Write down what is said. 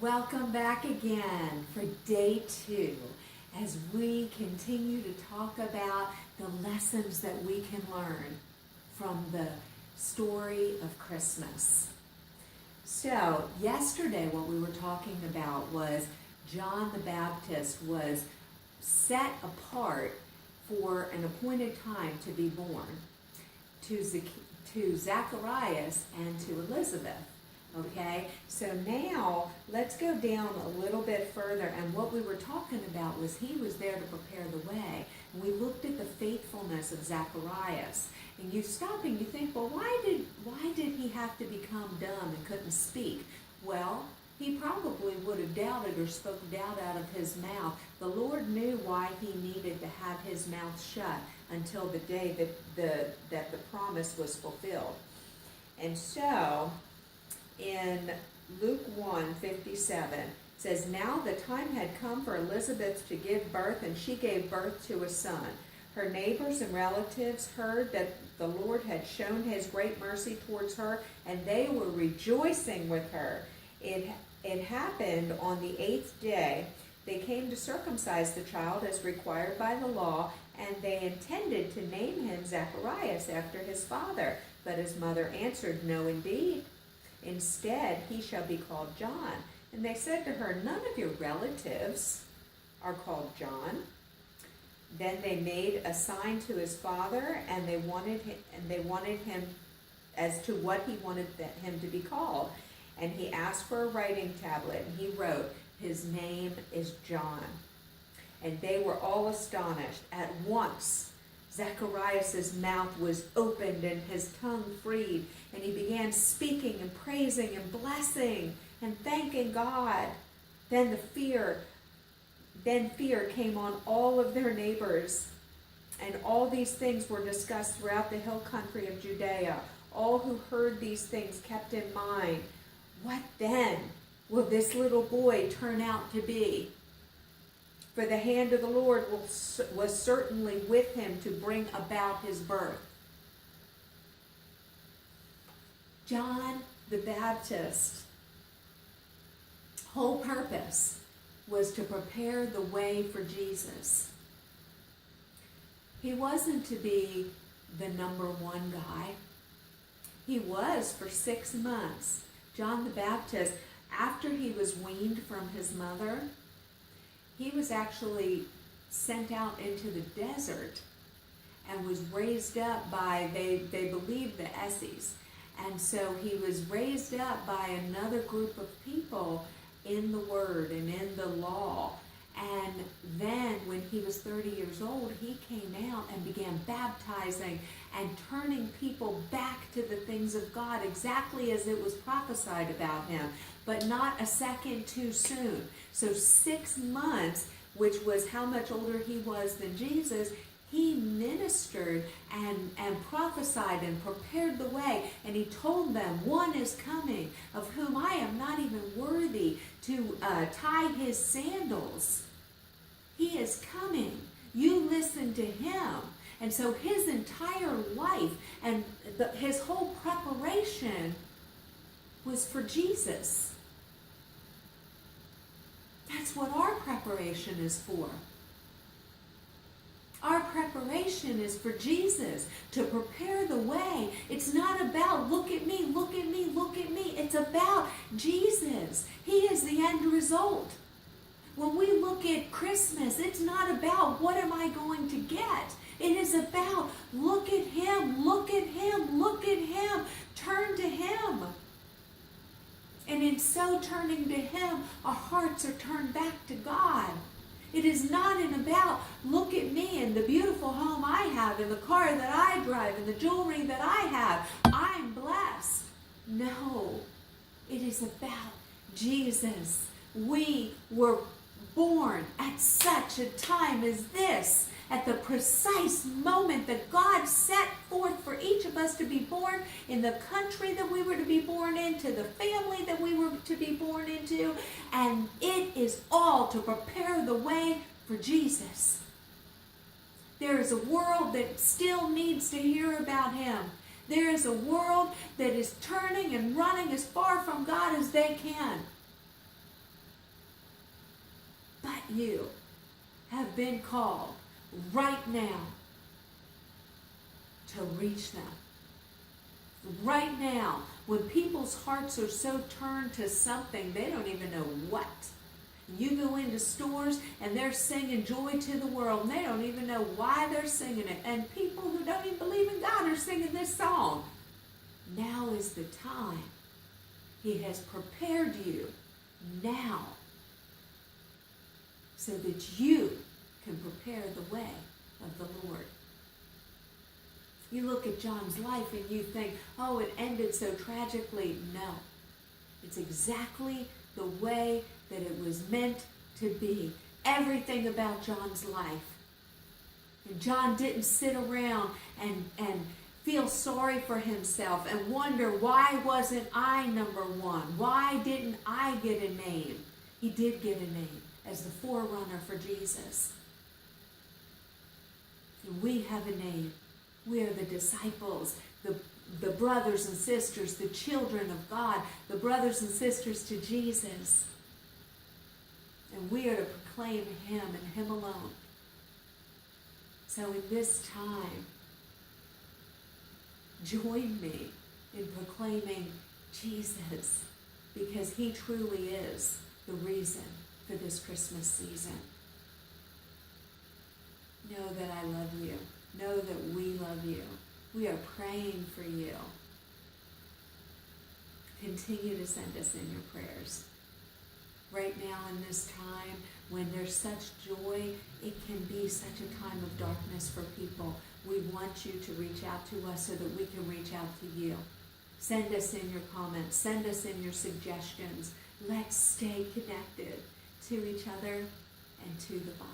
Welcome back again for day 2 as we continue to talk about the lessons that we can learn from the story of Christmas. So, yesterday what we were talking about was John the Baptist was set apart for an appointed time to be born to Zacharias and to Elizabeth. Okay, so now let's go down a little bit further, and what we were talking about was he was there to prepare the way. And we looked at the faithfulness of Zacharias, and you stop and you think, well, why did he have to become dumb and couldn't speak? Well, he probably would have doubted or spoke doubt out of his mouth. The Lord knew why he needed to have his mouth shut until the day that the promise was fulfilled. And so in Luke 1:57, it says, "Now the time had come for Elizabeth to give birth, and she gave birth to a son. Her neighbors and relatives heard that the Lord had shown his great mercy towards her, and they were rejoicing with her. It happened on the 8th day. They came to circumcise the child as required by the law, and they intended to name him Zacharias after his father. But his mother answered, 'No, indeed. Instead, he shall be called John.' And they said to her, 'None of your relatives are called John.' Then they made a sign to his father, and they wanted him as to what he wanted him to be called. And he asked for a writing tablet, and he wrote, 'His name is John.' And they were all astonished. At once Zacharias' mouth was opened and his tongue freed, and he began speaking and praising and blessing and thanking God. Then fear came on all of their neighbors, and all these things were discussed throughout the hill country of Judea. All who heard these things kept in mind, 'What then will this little boy turn out to be?' For the hand of the Lord was certainly with him to bring about his birth." John the Baptist's whole purpose was to prepare the way for Jesus. He wasn't to be the number one guy. He was for 6 months. John the Baptist, after he was weaned from his mother, he was actually sent out into the desert and was raised up by, they believe, the Essenes. And so he was raised up by another group of people in the Word and in the law. And then when he was 30 years old, he came out and began baptizing and turning people back to the things of God, exactly as it was prophesied about him, but not a second too soon. So 6 months, which was how much older he was than Jesus, he ministered and prophesied and prepared the way. And he told them, "One is coming, of whom I am not even worthy to tie his sandals. He is coming. You listen to him." And so his entire life and his whole preparation was for Jesus. That's what our preparation is for. Our preparation is for Jesus, to prepare the way. It's not about, look at me, look at me, look at me. It's about Jesus. He is the end result. When we look at Christmas, it's not about what am I going to get. It is about look at him, look at him, look at him. Turn to him. And in so turning to him, our hearts are turned back to God. It is not about look at me and the beautiful home I have and the car that I drive and the jewelry that I have. I'm blessed. No, it is about Jesus. We were born at such a time as this, at the precise moment that God set forth for each of us to be born, in the country that we were to be born into, the family that we were to be born into, and it is all to prepare the way for Jesus. There is a world that still needs to hear about him. There is a world that is turning and running as far from God as they can. you have been called right now to reach them. Right now, when people's hearts are so turned to something, they don't even know what. You go into stores and they're singing Joy to the World, and they don't even know why they're singing it. And people who don't even believe in God are singing this song. Now is the time. He has prepared you now so that you can prepare the way of the Lord. You look at John's life and you think, oh, it ended so tragically. No. It's exactly the way that it was meant to be. Everything about John's life. And John didn't sit around and feel sorry for himself and wonder, why wasn't I number one? Why didn't I get a name? He did get a name as the forerunner for Jesus. And we have a name. We are the disciples, the brothers and sisters, the children of God, the brothers and sisters to Jesus. And we are to proclaim Him and Him alone. So in this time, join me in proclaiming Jesus, because He truly is the reason for this Christmas season. Know that I love you. Know that we love you. We are praying for you. Continue to send us in your prayers. Right now in this time, when there's such joy, it can be such a time of darkness for people. We want you to reach out to us so that we can reach out to you. Send us in your comments. Send us in your suggestions. Let's stay connected to each other and to the vine.